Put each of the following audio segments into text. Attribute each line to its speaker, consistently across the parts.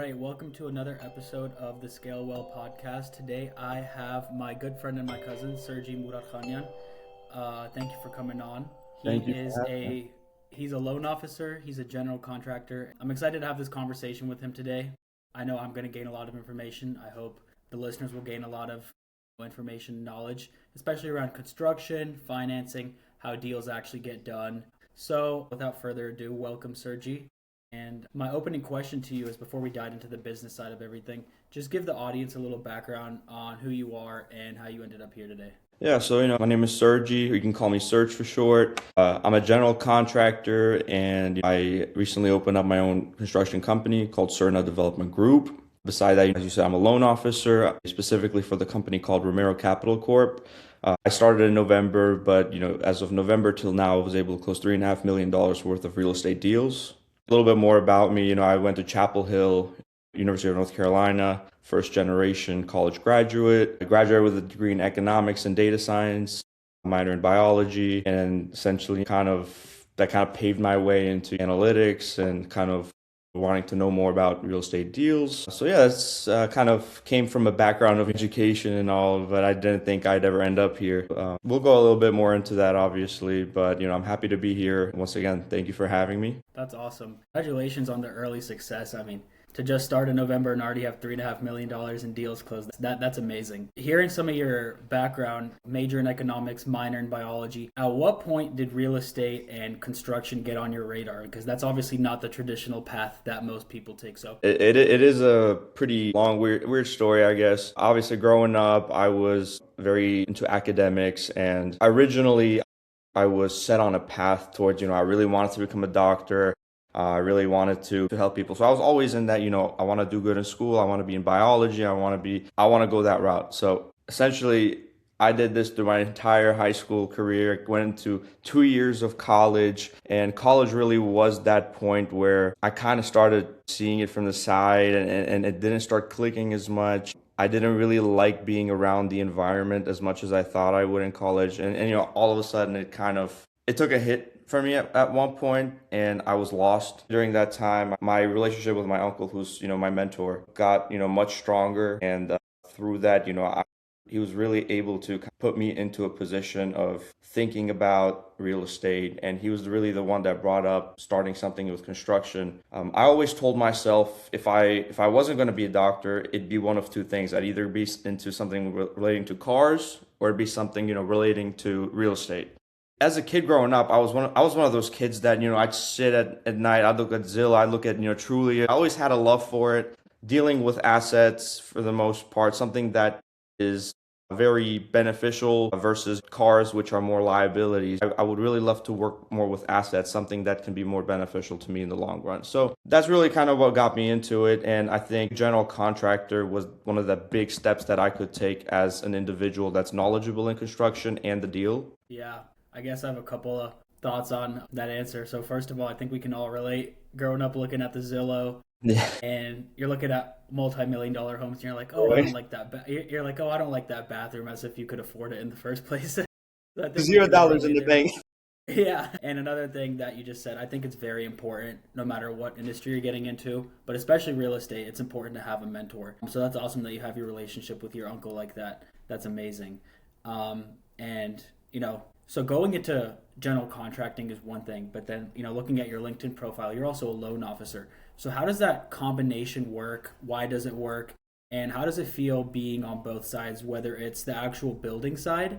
Speaker 1: right, welcome to another episode of the Scale Well podcast. Today I have my good friend and my cousin, Sergiy Mouradkhanian. Thank you for coming on. He
Speaker 2: Thank you
Speaker 1: is
Speaker 2: for having me.
Speaker 1: he's a loan officer, he's a general contractor. I'm excited to have this conversation with him today. I know I'm going to gain a lot of information. I hope the listeners will gain a lot of information and knowledge, especially around construction, financing, how deals actually get done. So, without further ado, welcome, Sergiy. And my opening question to you is before we dive into the business side of everything, just give the audience a little background on who you are and how you ended up here today.
Speaker 2: Yeah, my name is Sergi, or you can call me Serge for short. I'm a general contractor, and I recently opened up my own construction company called Cerna Development Group. Beside that, as you said, I'm a loan officer, specifically for the company called Romero Capital Corp. I started in November, but as of November till now, I was able to close $3.5 million worth of real estate deals. A little bit more about me, I went to Chapel Hill, University of North Carolina, first generation college graduate. I graduated with a degree in economics and data science, minor in biology, and essentially that kind of paved my way into analytics and kind of wanting to know more about real estate deals. So yeah, that's kind of came from a background of education and all, but I didn't think I'd ever end up here. We'll go a little bit more into that, obviously, but I'm happy to be here. Once again, thank you for having me.
Speaker 1: That's awesome. Congratulations on the early success. I mean, to just start in November and already have $3.5 million in deals closed, that's amazing. Hearing some of your background, major in economics, minor in biology, at what point did real estate and construction get on your radar? Because that's obviously not the traditional path that most people take. So
Speaker 2: it is a pretty long, weird story, I guess. Obviously, growing up, I was very into academics, and originally I was set on a path towards, I really wanted to become a doctor. I really wanted to help people. So I was always in that, I want to do good in school. I want to be in biology. I want to go that route. So essentially, I did this through my entire high school career. I went into 2 years of college, and college really was that point where I kind of started seeing it from the side, and it didn't start clicking as much. I didn't really like being around the environment as much as I thought I would in college. And all of a sudden it took a hit for me at one point, and I was lost during that time. My relationship with my uncle, who's my mentor, got much stronger, and through that, he was really able to put me into a position of thinking about real estate, and he was really the one that brought up starting something with construction. I always told myself if I wasn't going to be a doctor, it'd be one of two things. I'd either be into something relating to cars, or it'd be something relating to real estate. As a kid growing up, I was one of those kids that I'd sit at night, I'd look at Zillow, I'd look at Trulia. I always had a love for it, dealing with assets for the most part, something that is very beneficial versus cars, which are more liabilities. I would really love to work more with assets, something that can be more beneficial to me in the long run. So that's really kind of what got me into it. And I think general contractor was one of the big steps that I could take as an individual that's knowledgeable in construction and the deal.
Speaker 1: yeah, I guess I have a couple of thoughts on that answer. So first of all, I think we can all relate. Growing up looking at the Zillow,
Speaker 2: Yeah.
Speaker 1: and you're looking at multi-million-dollar homes, and you're like, oh, I don't like that. You're like, oh, I don't like that bathroom, as if you could afford it in the first place. So I think we can all
Speaker 2: $0 in
Speaker 1: relate
Speaker 2: the
Speaker 1: there.
Speaker 2: bank.
Speaker 1: Yeah, and another thing that you just said, I think it's very important, no matter what industry you're getting into, but especially real estate. It's important to have a mentor. So that's awesome that you have your relationship with your uncle like that. That's amazing. And so going into general contracting is one thing, but then, looking at your LinkedIn profile, you're also a loan officer. So how does that combination work? Why does it work? And how does it feel being on both sides, whether it's the actual building side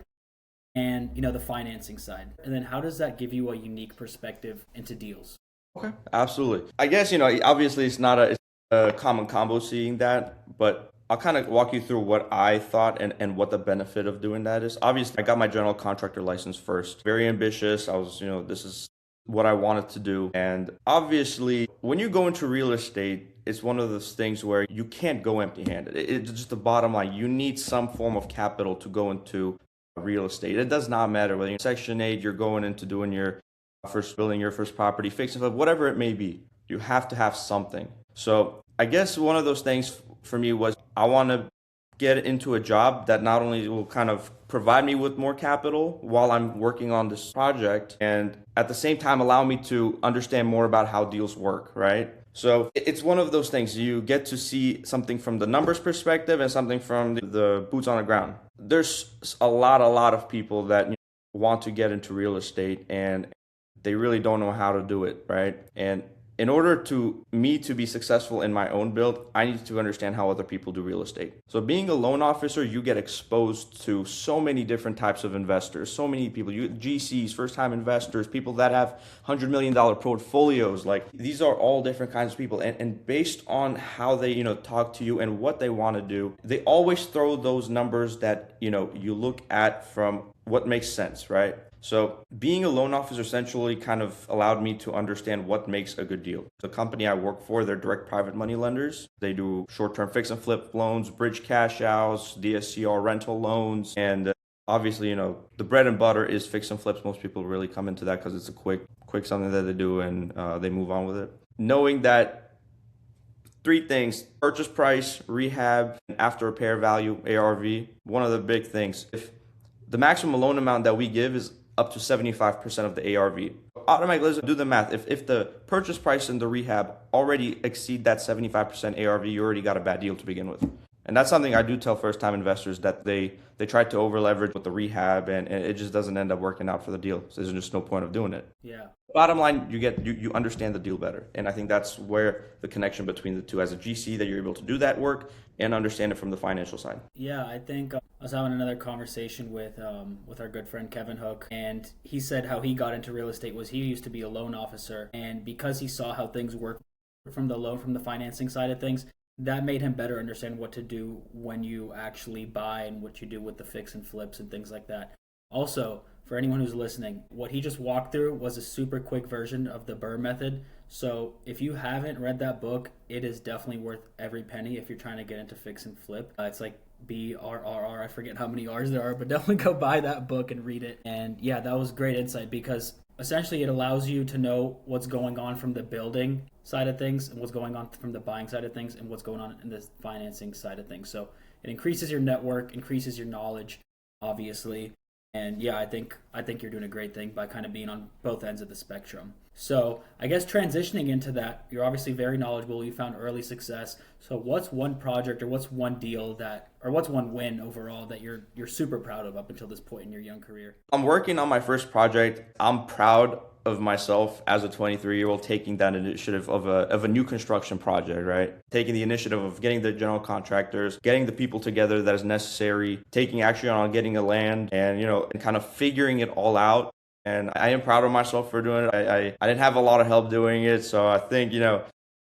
Speaker 1: and, the financing side? And then how does that give you a unique perspective into deals?
Speaker 2: Okay, absolutely. I guess, obviously it's a common combo seeing that, but I'll kind of walk you through what I thought and what the benefit of doing that is. Obviously, I got my general contractor license first. Very ambitious. I was, this is what I wanted to do. And obviously, when you go into real estate, it's one of those things where you can't go empty-handed. It's just the bottom line. You need some form of capital to go into real estate. It does not matter whether you're Section 8, you're going into doing building your first property, fixing it, whatever it may be. You have to have something. So I guess one of those things for me was I want to get into a job that not only will kind of provide me with more capital while I'm working on this project, and at the same time allow me to understand more about how deals work, right? So it's one of those things. You get to see something from the numbers perspective and something from the boots on the ground. There's a lot of people that want to get into real estate and they really don't know how to do it, right? And in order to me to be successful in my own build, I need to understand how other people do real estate. So being a loan officer, you get exposed to so many different types of investors, so many people, GCs, first-time investors, people that have $100 million portfolios. Like these are all different kinds of people. And based on how they, talk to you and what they want to do, they always throw those numbers that, you look at from what makes sense, right? So being a loan officer essentially kind of allowed me to understand what makes a good deal. The company I work for, they're direct private money lenders. They do short-term fix and flip loans, bridge cash outs, DSCR rental loans, and obviously, the bread and butter is fix and flips. Most people really come into that because it's a quick something that they do and they move on with it. Knowing that three things: purchase price, rehab, and after repair value, ARV. One of the big things. If the maximum loan amount that we give is up to 75% of the ARV. Automatically, let's do the math. If the purchase price and the rehab already exceed that 75% ARV, you already got a bad deal to begin with. And that's something I do tell first-time investors, that they try to over-leverage with the rehab and it just doesn't end up working out for the deal. So there's just no point of doing it.
Speaker 1: Yeah.
Speaker 2: Bottom line, you understand the deal better. And I think that's where the connection between the two, as a GC, that you're able to do that work and understand it from the financial side.
Speaker 1: Yeah, I think I was having another conversation with our good friend Kevin Hook, and he said how he got into real estate was he used to be a loan officer, and because he saw how things work from the financing side of things, that made him better understand what to do when you actually buy and what you do with the fix and flips and things like that. Also, for anyone who's listening, what he just walked through was a super quick version of the Burr method. So if you haven't read that book, it is definitely worth every penny if you're trying to get into fix and flip. It's like BRRR. I forget how many R's there are, but definitely go buy that book and read it. And yeah, that was great insight, because essentially it allows you to know what's going on from the building side of things and what's going on from the buying side of things and what's going on in the financing side of things. So it increases your network, increases your knowledge, obviously. And yeah, I think you're doing a great thing by kind of being on both ends of the spectrum. So I guess transitioning into that, you're obviously very knowledgeable. You found early success. So what's one project or what's one deal what's one win overall that you're super proud of up until this point in your young career?
Speaker 2: I'm working on my first project. I'm proud of myself as a 23-year-old taking that initiative of a new construction project, right? Taking the initiative of getting the general contractors, getting the people together that is necessary, taking action on getting a land and, and kind of figuring it all out. And I am proud of myself for doing it. I didn't have a lot of help doing it. So I think,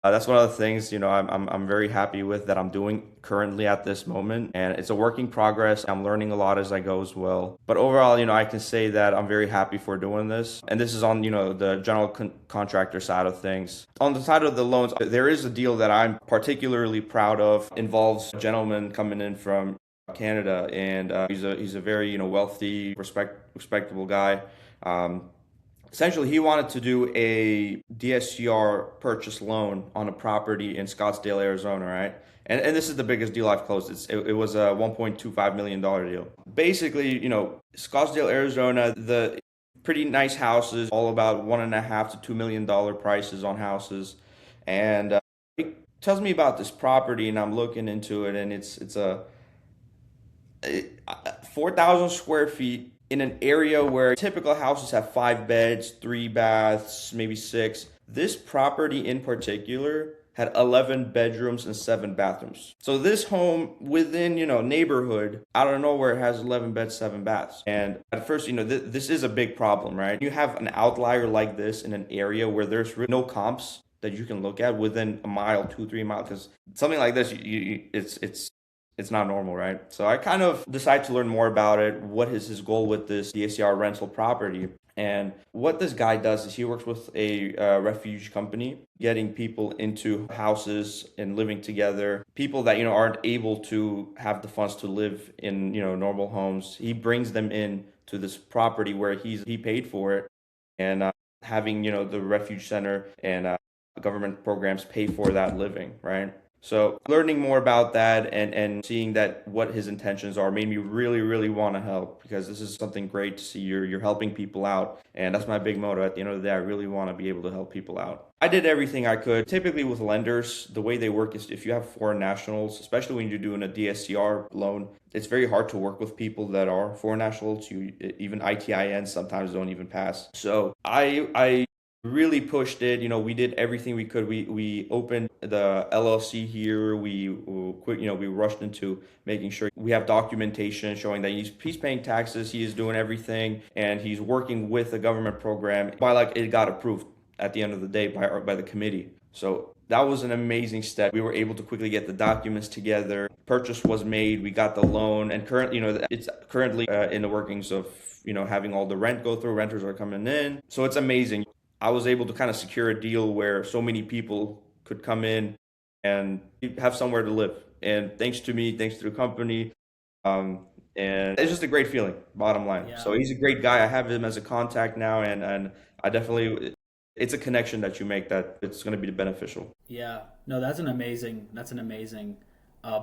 Speaker 2: that's one of the things, I'm very happy with that I'm doing currently at this moment. And it's a work in progress. I'm learning a lot as I go as well. But overall, I can say that I'm very happy for doing this. And this is on, the general contractor side of things. On the side of the loans, there is a deal that I'm particularly proud of. Involves a gentleman coming in from Canada, and he's a very, wealthy, respectable guy. Essentially, he wanted to do a DSCR purchase loan on a property in Scottsdale, Arizona, right? And this is the biggest deal I've closed. It was a $1.25 million deal. Basically, Scottsdale, Arizona, the pretty nice houses, all about $1.5 to $2 million prices on houses. And he tells me about this property, and I'm looking into it, and it's a 4,000 square feet in an area where typical houses have 5 beds, 3 baths, maybe 6. This property in particular had 11 bedrooms and 7 bathrooms. So this home within, neighborhood, out of nowhere, has 11 beds, 7 baths. And at first, this is a big problem, right? You have an outlier like this in an area where there's no comps that you can look at within a mile, 2-3 miles, because something like this, it's not normal, right? So I kind of decided to learn more about it. What is his goal with this DSCR rental property? And what this guy does is he works with a refuge company, getting people into houses and living together. People that, aren't able to have the funds to live in, normal homes. He brings them in to this property where he paid for it, and having, the refuge center and government programs pay for that living, right? So learning more about that and seeing that what his intentions are made me really, really want to help, because this is something great to see. You're helping people out. And that's my big motto. At the end of the day, I really want to be able to help people out. I did everything I could. Typically with lenders, the way they work is if you have foreign nationals, especially when you're doing a DSCR loan, it's very hard to work with people that are foreign nationals. Even ITINs sometimes don't even pass. So I really pushed it. We did everything we could. We opened the LLC here. We rushed into making sure we have documentation showing that he's paying taxes, he is doing everything, and he's working with a government program. It got approved at the end of the day by the committee. So that was an amazing step. We were able to quickly get the documents together. Purchase was made. We got the loan, and it's currently in the workings of having all the rent go through. Renters are coming in, so it's amazing. I was able to kind of secure a deal where so many people could come in and have somewhere to live. And thanks to me, thanks to the company, and it's just a great feeling, bottom line.
Speaker 1: Yeah.
Speaker 2: So he's a great guy. I have him as a contact now, and I definitely, it's a connection that you make that it's going to be beneficial.
Speaker 1: Yeah. No, that's an amazing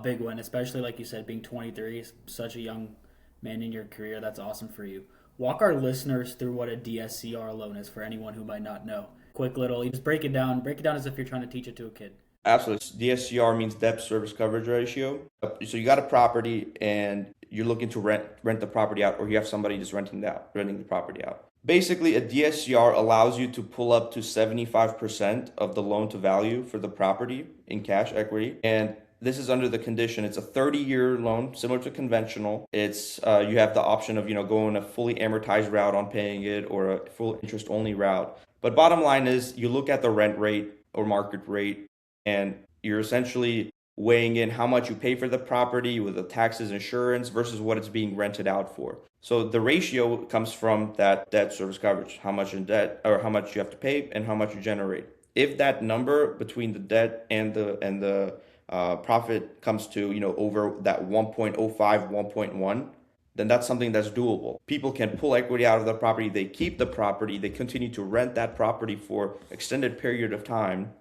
Speaker 1: big one, especially like you said, being 23, such a young man in your career. That's awesome for you. Walk our listeners through what a DSCR loan is for anyone who might not know. Quick little, you just break it down. Break it down as if you're trying to teach it to a kid.
Speaker 2: Absolutely. DSCR means debt service coverage ratio. So you got a property and you're looking to rent the property out, or you have somebody just renting the property out. Basically, a DSCR allows you to pull up to 75% of the loan to value for the property in cash equity. And this is under the condition. It's a 30-year loan, similar to conventional. It's you have the option of going a fully amortized route on paying it, or a full interest only route. But bottom line is, you look at the rent rate or market rate, and you're essentially weighing in how much you pay for the property with the taxes, insurance, versus what it's being rented out for. So the ratio comes from that debt service coverage, how much in debt or how much you have to pay and how much you generate. If that number between the debt and the profit comes to over that 1.05, 1.1, then that's something that's doable. People can pull equity out of the property, they keep the property, they continue to rent that property for extended period of time,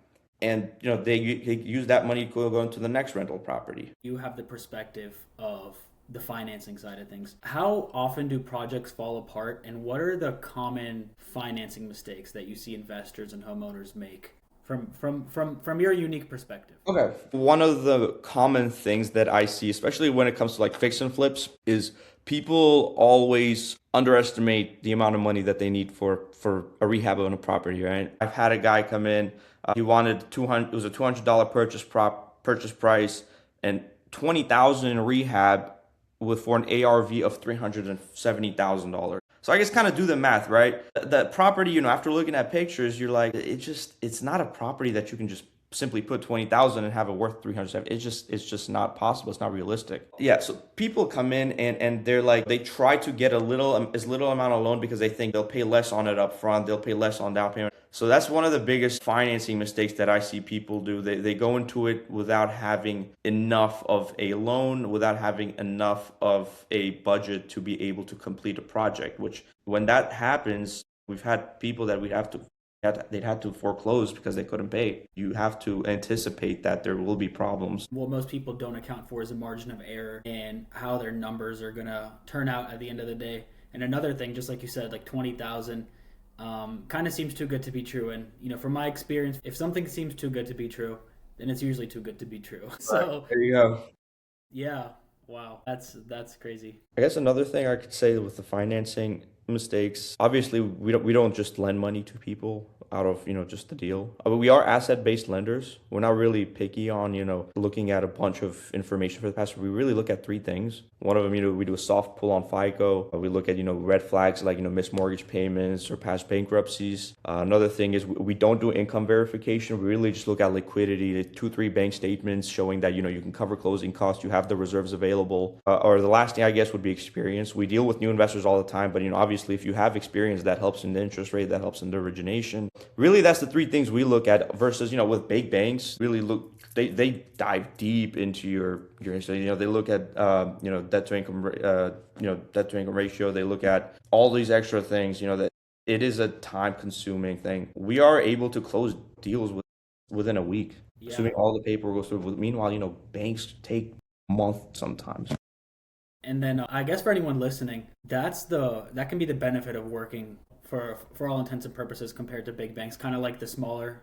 Speaker 2: and they use that money to go into the next rental property.
Speaker 1: You have the perspective of the financing side of things. How often do projects fall apart, and what are the common financing mistakes that you see investors and homeowners make from your unique perspective?
Speaker 2: Okay. One of the common things that I see, especially when it comes to like fix and flips, is people always underestimate the amount of money that they need for a rehab on a property, right? I've had a guy come in, he wanted 200, it was a $200 purchase price and 20,000 in rehab for an ARV of $370,000. So I guess kind of do the math, right? That property, after looking at pictures, you're like, it's not a property that you can just simply put 20,000 and have it worth 370. It's just not possible. It's not realistic. Yeah. So people come in and they're like, they try to get as little amount of loan because they think they'll pay less on it up front. They'll pay less on down payment. So that's one of the biggest financing mistakes that I see people do. They go into it without having enough of a loan, without having enough of a budget to be able to complete a project, which when that happens, we've had people that they'd have to foreclose because they couldn't pay. You have to anticipate that there will be problems.
Speaker 1: What most people don't account for is a margin of error and how their numbers are going to turn out at the end of the day. And another thing, just like you said, like 20,000 kind of seems too good to be true. And, from my experience, if something seems too good to be true, then it's usually too good to be true. So
Speaker 2: there you go.
Speaker 1: Yeah. Wow. That's crazy.
Speaker 2: I guess another thing I could say with the financing mistakes, obviously we don't just lend money to people out of just the deal. But we are asset-based lenders. We're not really picky on looking at a bunch of information for the past. We really look at three things. One of them, we do a soft pull on FICO. We look at red flags like missed mortgage payments or past bankruptcies. Another thing is we don't do income verification. We really just look at liquidity, 2-3 bank statements showing that you can cover closing costs, you have the reserves available. Or the last thing I guess would be experience. We deal with new investors all the time, but obviously if you have experience, that helps in the interest rate, that helps in the origination. Really, that's the three things we look at versus, with big banks, really they dive deep into your history. They look at, debt to income ratio. They look at all these extra things, that it is a time consuming thing. We are able to close deals within a week.
Speaker 1: Yeah.
Speaker 2: assuming all the paperwork goes through. Meanwhile, banks take months sometimes.
Speaker 1: And then I guess for anyone listening, that can be the benefit of working for all intents and purposes compared to big banks, kind of like the smaller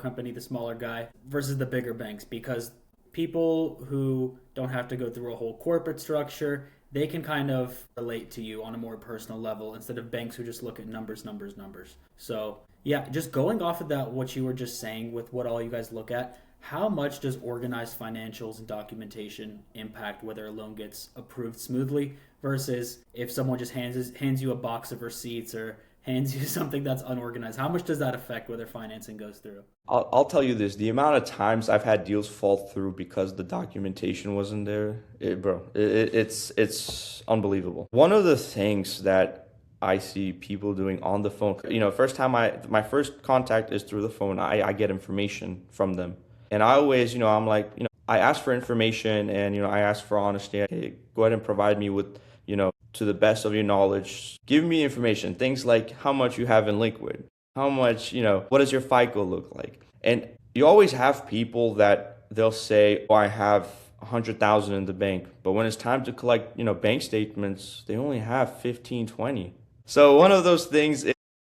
Speaker 1: company, the smaller guy versus the bigger banks, because people who don't have to go through a whole corporate structure, they can kind of relate to you on a more personal level instead of banks who just look at numbers, numbers, numbers. So, yeah, just going off of that, what you were just saying with what all you guys look at, how much does organized financials and documentation impact whether a loan gets approved smoothly versus if someone just hands you a box of receipts or hands you something that's unorganized? How much does that affect whether financing goes through?
Speaker 2: I'll tell you this, the amount of times I've had deals fall through because the documentation wasn't there, it's unbelievable. One of the things that I see people doing on the phone, first time my first contact is through the phone. I get information from them. And I always, I'm like, I ask for information and, I ask for honesty. Hey, go ahead and provide me with, to the best of your knowledge, give me information, things like how much you have in liquid, how much, what does your FICO look like? And you always have people that they'll say, oh, I have 100,000 in the bank. But when it's time to collect, bank statements, they only have 15, 20. So one of those things,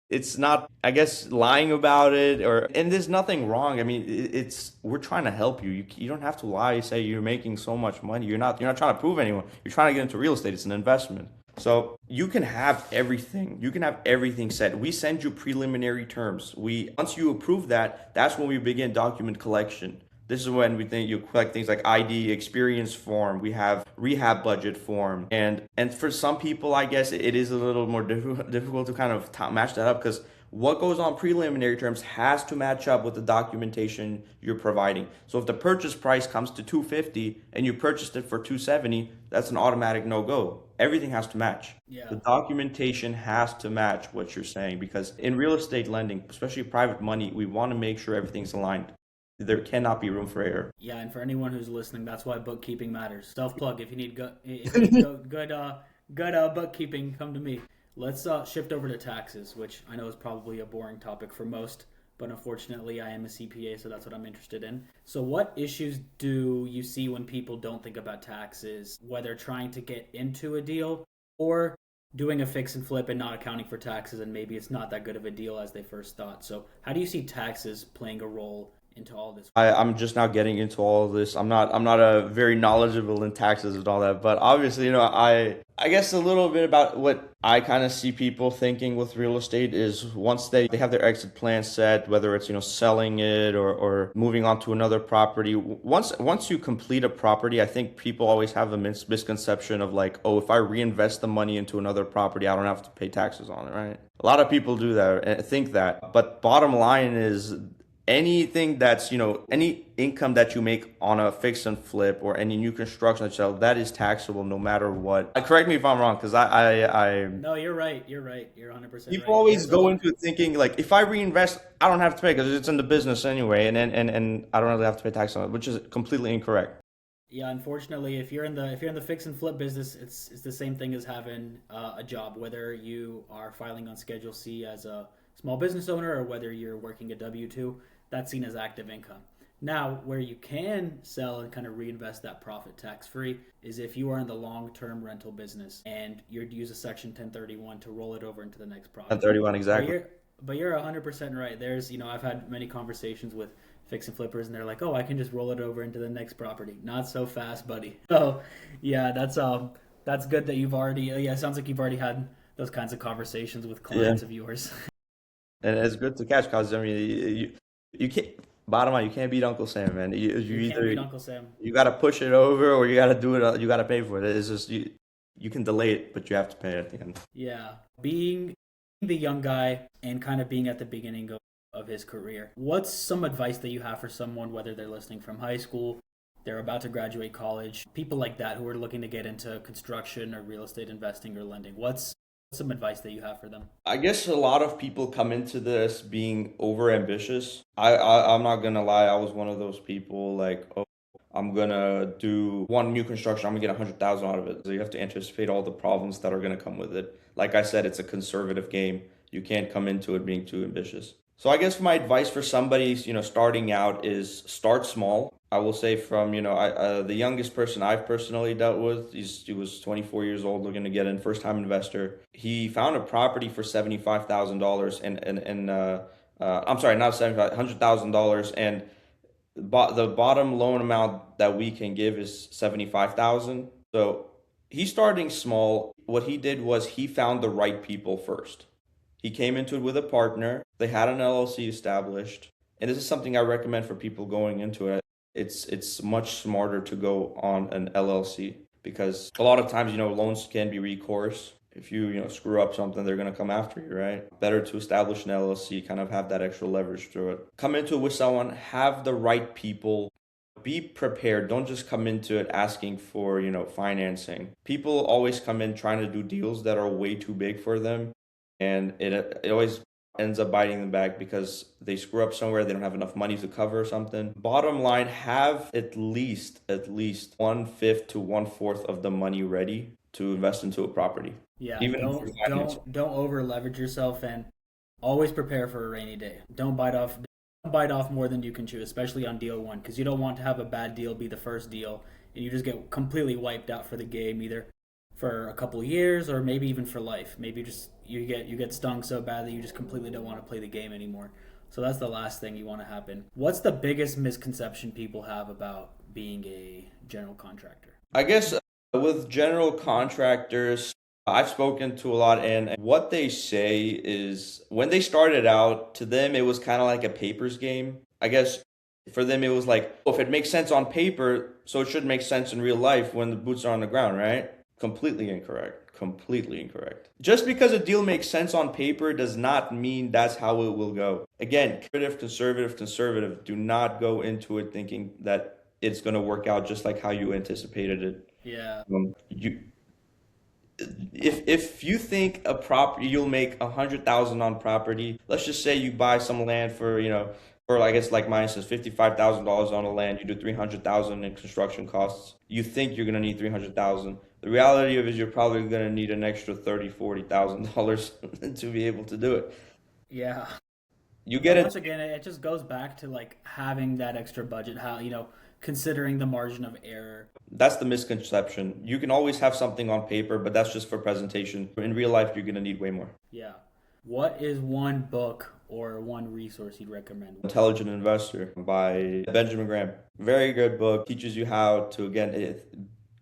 Speaker 2: it's not, I guess, lying about it, and there's nothing wrong. I mean, we're trying to help you. You don't have to lie, say you're making so much money. You're not trying to prove anyone. You're trying to get into real estate. It's an investment. So you can have everything. You can have everything set. We send you preliminary terms. Once you approve that, that's when we begin document collection. This is when we think you collect things like ID, experience form. We have rehab budget form, and for some people, I guess it is a little more difficult to kind of match that up because what goes on preliminary terms has to match up with the documentation you're providing. So if the purchase price comes to 250 and you purchased it for 270, that's an automatic no go. Everything has to match.
Speaker 1: Yeah.
Speaker 2: The documentation has to match what you're saying because in real estate lending, especially private money, we want to make sure everything's aligned. There cannot be room for error.
Speaker 1: Yeah, and for anyone who's listening, that's why bookkeeping matters. Self plug. If you need good bookkeeping, come to me. Let's shift over to taxes, which I know is probably a boring topic for most, but unfortunately, I am a CPA, so that's what I'm interested in. So, what issues do you see when people don't think about taxes, whether trying to get into a deal or doing a fix and flip and not accounting for taxes, and maybe it's not that good of a deal as they first thought? So, how do you see taxes playing a role into all this?
Speaker 2: I'm just now getting into all of this. I'm not a very knowledgeable in taxes and all that, but obviously, I guess a little bit about what I kind of see people thinking with real estate is once they have their exit plan set, whether it's, selling it or moving on to another property. Once you complete a property, I think people always have a misconception of like, oh, if I reinvest the money into another property, I don't have to pay taxes on it, right? A lot of people do that and think that, but bottom line is anything that's, any income that you make on a fix and flip or any new construction that you sell, that is taxable no matter what. Correct me if I'm wrong, because
Speaker 1: No, you're right. You're right. You're 100%
Speaker 2: people
Speaker 1: right.
Speaker 2: always go into it thinking like, if I reinvest, I don't have to pay because it's in the business anyway, and I don't really have to pay tax on it, which is completely incorrect.
Speaker 1: Yeah, unfortunately, if you're in the fix and flip business, it's the same thing as having a job, whether you are filing on Schedule C as a small business owner or whether you're working a W-2. That's seen as active income. Now, where you can sell and kind of reinvest that profit tax free is if you are in the long term rental business and you'd use a Section 1031 to roll it over into the next property.
Speaker 2: 1031
Speaker 1: But
Speaker 2: exactly.
Speaker 1: you're 100% right. I've had many conversations with fix and flippers, and they're like, "Oh, I can just roll it over into the next property." Not so fast, buddy. So, yeah, that's good that you've already. Yeah, it sounds like you've already had those kinds of conversations with
Speaker 2: Yeah,
Speaker 1: clients of yours.
Speaker 2: and it's good to catch because I mean, you can't. Bottom line, you can't beat Uncle Sam, man. You
Speaker 1: You can't beat
Speaker 2: either
Speaker 1: Uncle Sam.
Speaker 2: you got to push it over or you got to do it. You got to pay for it. It's just you can delay it, but you have to pay at the end.
Speaker 1: Yeah, being the young guy and kind of being at the beginning of his career. What's some advice that you have for someone, whether they're listening from high school, they're about to graduate college, people like that who are looking to get into construction or real estate investing or lending? What's some advice that you have for them?
Speaker 2: I guess a lot of people come into this being over ambitious. I'm not gonna lie, I was one of those people like, oh, I'm gonna do one new construction, I'm gonna get 100,000 out of it. So you have to anticipate all the problems that are gonna come with it. Like I said, it's a conservative game. You can't come into it being too ambitious. So I guess my advice for somebody, starting out is start small. I will say from, the youngest person I've personally dealt with, he was 24 years old, looking to get in, first time investor. He found a property for $75,000 I'm sorry, not 75, $100,000, and the bottom loan amount that we can give is 75,000. So he's starting small. What he did was he found the right people first. He came into it with a partner. They had an LLC established. And this is something I recommend for people going into it. It's much smarter to go on an LLC because a lot of times, loans can be recourse. If you screw up something, they're going to come after you, right? Better to establish an LLC, kind of have that extra leverage through it. Come into it with someone, have the right people. Be prepared. Don't just come into it asking for, financing. People always come in trying to do deals that are way too big for them. And it always ends up biting them back because they screw up somewhere, they don't have enough money to cover something. Bottom line, have at least 1/5 to 1/4 of the money ready to invest into a property.
Speaker 1: Yeah,
Speaker 2: Even
Speaker 1: don't over leverage yourself, and always prepare for a rainy day. Don't bite off more than you can chew, especially on deal one, because you don't want to have a bad deal be the first deal and you just get completely wiped out for the game, either for a couple of years or maybe even for life. Maybe just you get stung so bad that you just completely don't want to play the game anymore. So that's the last thing you want to happen. What's the biggest misconception people have about being a general contractor?
Speaker 2: I guess with general contractors, I've spoken to a lot, and what they say is when they started out, to them, it was kind of like a papers game. I guess for them, it was like, oh, if it makes sense on paper, so it should make sense in real life when the boots are on the ground, right? Completely incorrect. Completely incorrect. Just because a deal makes sense on paper does not mean that's how it will go. Again, conservative. Do not go into it thinking that it's going to work out just like how you anticipated it.
Speaker 1: Yeah.
Speaker 2: You if you think a property you'll make 100,000 on property, let's just say you buy some land for I guess like mine says $55,000 on the land, you do 300,000 in construction costs. You think you're gonna need 300,000. The reality of it is you're probably gonna need an extra $40,000 to be able to do it.
Speaker 1: Yeah.
Speaker 2: You
Speaker 1: But
Speaker 2: get it.
Speaker 1: once again, it just goes back to like having that extra budget, how, considering the margin of error.
Speaker 2: That's the misconception. You can always have something on paper, but that's just for presentation. In real life, you're gonna need way more.
Speaker 1: Yeah. What is one book or one resource you'd recommend?
Speaker 2: Intelligent Investor by Benjamin Graham. Very good book. Teaches you how to, again,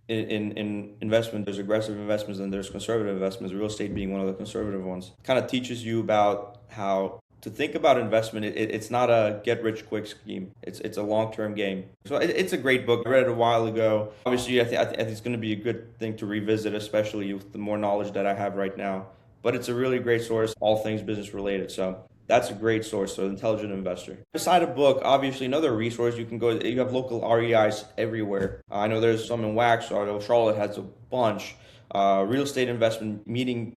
Speaker 2: in investment, there's aggressive investments and there's conservative investments, real estate being one of the conservative ones. Kind of teaches you about how to think about investment. It's not a get rich quick scheme. It's a long-term game. So it's a great book. I read it a while ago. Obviously, I think it's going to be a good thing to revisit, especially with the more knowledge that I have right now. But it's a really great source, all things business related. So that's a great source, so Intelligent Investor. Beside a book, obviously another resource you can go, you have local REIs everywhere. I know there's some in Waxhaw, Charlotte has a bunch. Real estate investment, meeting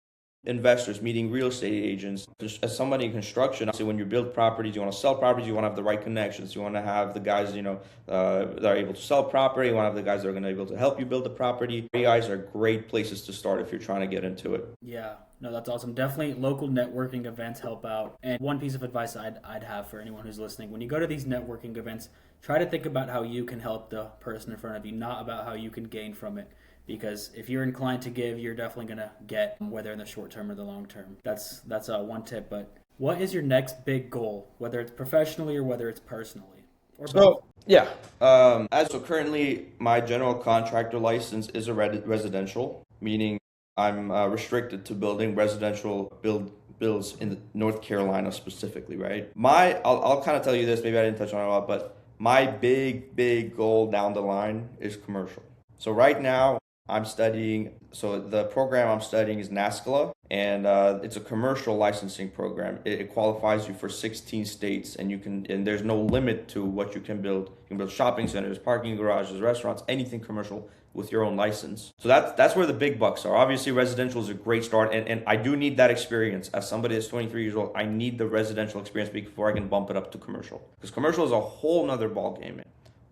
Speaker 2: investors, meeting real estate agents. Just as somebody in construction, obviously when you build properties, you want to sell properties, you want to have the right connections. You want to have the guys, that are able to sell property. You want to have the guys that are going to be able to help you build the property. REIs are great places to start if you're trying to get into it.
Speaker 1: Yeah. No, that's awesome. Definitely local networking events help out. And one piece of advice I'd have for anyone who's listening, when you go to these networking events, try to think about how you can help the person in front of you, not about how you can gain from it. Because if you're inclined to give, you're definitely going to get, whether in the short term or the long term. That's one tip. But what is your next big goal, whether it's professionally or whether it's personally? Or both?
Speaker 2: So yeah, so currently my general contractor license is a residential, meaning I'm restricted to building residential builds in North Carolina specifically, right? I'll kind of tell you this, maybe I didn't touch on it a lot, but my big goal down the line is commercial. So right now I'm studying, so the program I'm studying is NASCLA, and it's a commercial licensing program. It qualifies you for 16 states, and there's no limit to what you can build. You can build shopping centers, parking garages, restaurants, anything commercial with your own license. So that's where the big bucks are. Obviously, residential is a great start, and I do need that experience. As somebody that's 23 years old, I need the residential experience before I can bump it up to commercial. Because commercial is a whole nother ball game, man.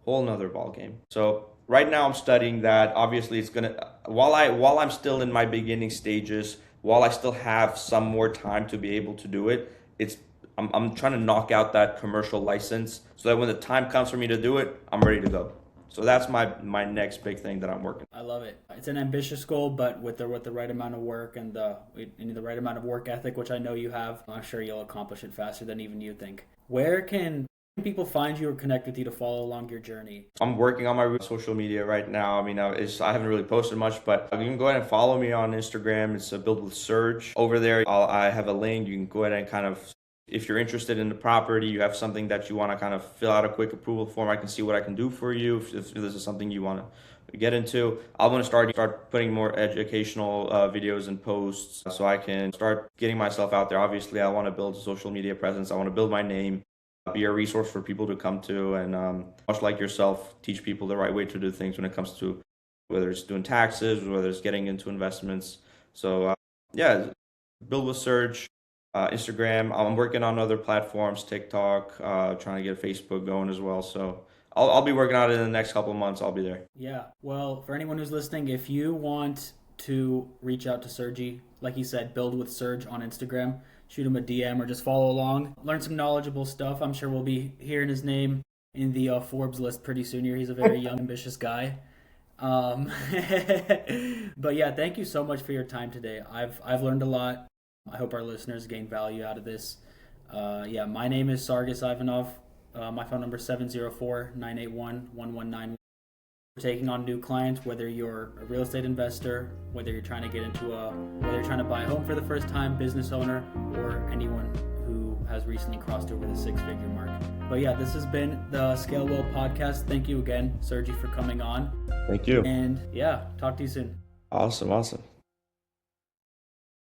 Speaker 2: Whole nother ball game. So right now I'm studying that. Obviously, it's gonna while I'm still in my beginning stages, while I still have some more time to be able to do it, it's I'm trying to knock out that commercial license so that when the time comes for me to do it, I'm ready to go. So that's my next big thing that I'm working.
Speaker 1: I love it. It's an ambitious goal, but with the right amount of work and the right amount of work ethic, which I know you have, I'm sure you'll accomplish it faster than even you think. Where can people find you or connect with you to follow along your journey?
Speaker 2: I'm working on my social media right now. I mean, I haven't really posted much, but you can go ahead and follow me on Instagram. It's Build with Serge. Over there, I have a link. You can go ahead and kind of, if you're interested in the property, you have something that you want to kind of fill out a quick approval form, I can see what I can do for you if this is something you want to get into. I want to start putting more educational videos and posts so I can start getting myself out there. Obviously, I want to build a social media presence. I want to build my name, be a resource for people to come to, and much like yourself, teach people the right way to do things when it comes to whether it's doing taxes, whether it's getting into investments. So yeah, Build with Serge. Instagram. I'm working on other platforms, TikTok, trying to get Facebook going as well. So I'll be working on it in the next couple of months. I'll be there.
Speaker 1: Yeah. Well, for anyone who's listening, if you want to reach out to Sergiy, like he said, Build with Serge on Instagram, shoot him a DM or just follow along. Learn some knowledgeable stuff. I'm sure we'll be hearing his name in the Forbes list pretty soon here. He's a very young, ambitious guy. But yeah, thank you so much for your time today. I've learned a lot. I hope our listeners gain value out of this. Yeah, my name is Sergiy Ivanov. My phone number is 704-981-1191. We're taking on new clients, whether you're a real estate investor, whether you're trying to whether you're trying to buy a home for the first time, business owner, or anyone who has recently crossed over the 6-figure mark. But yeah, this has been the Scale Well podcast. Thank you again, Sergiy, for coming on.
Speaker 2: Thank you.
Speaker 1: And yeah, talk to you soon.
Speaker 2: Awesome.